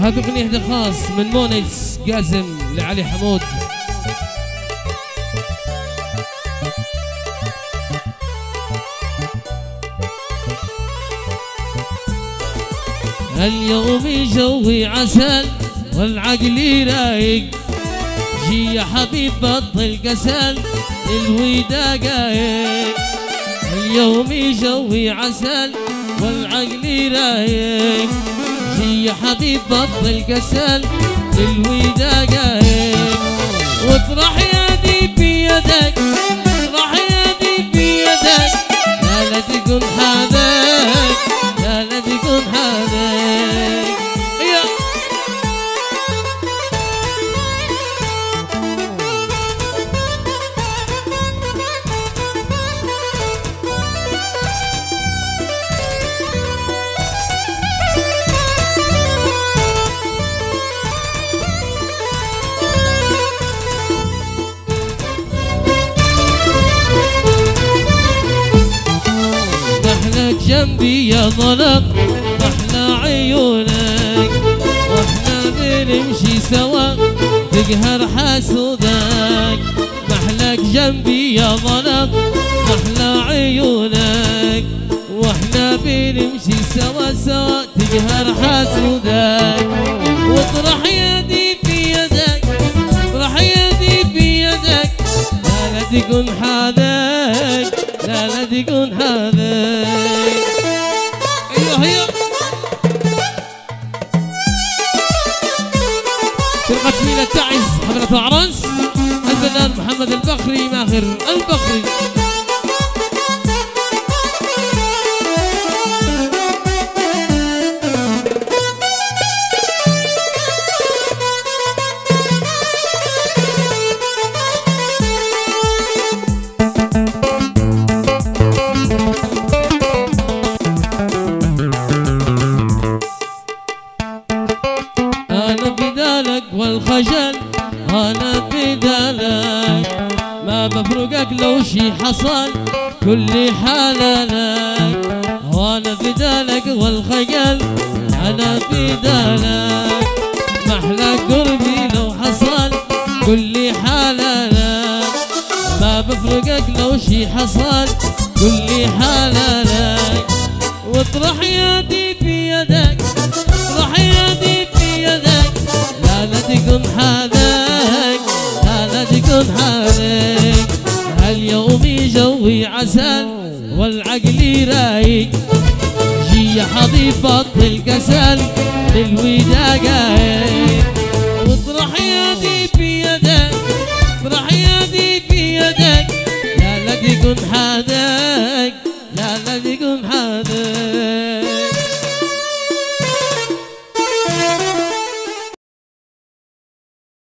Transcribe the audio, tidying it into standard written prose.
هذه أغنية خاص من مونس قاسم لعلي حمود. اليوم جوي عسل والعقل رايق، جي يا حبيب بطل كسل للوداع قايق. اليوم جوي عسل والعقل رايق، جي يا حبيب بطل كسل للوداع قايق. واطرح يدي بيدك، اطرح يدي بيدك، لا تكون حدك، لا تكون حدك. جنبي يا ظلم احلى عيونك، واحنا بنمشي سوا تقهر حسودك. محلك جنبي يا ظلم احلى عيونك، واحنا بنمشي سوا سوا تقهر حسودك. واطرح يدي بيدك، اطرح يدي بيدك، لا تكون حدك، لا تكون حدك. ايوه هي فرقة مينا التعز حضرة العرس الفنان محمد البخري ماهر البخري. والخجل أنا بدالك، ما بفرقك لو شي حصل كل حلالك. وأنا بدالك والخجل أنا بدالك، محلى قربي لو حصل كل حلالك. ما بفرقك لو شي حصل كل حلالك. واطرح يدي بيدك، اطرح يدي بيدك، لا تكون حالك، لا تكون حالك. هاليوم جوي عسل والعقل رايق، جي يا حبيب بطل كسل للوداع قايق. واطرح يدي بيدك، اطرح يدي بيدك، لا تكون حالك،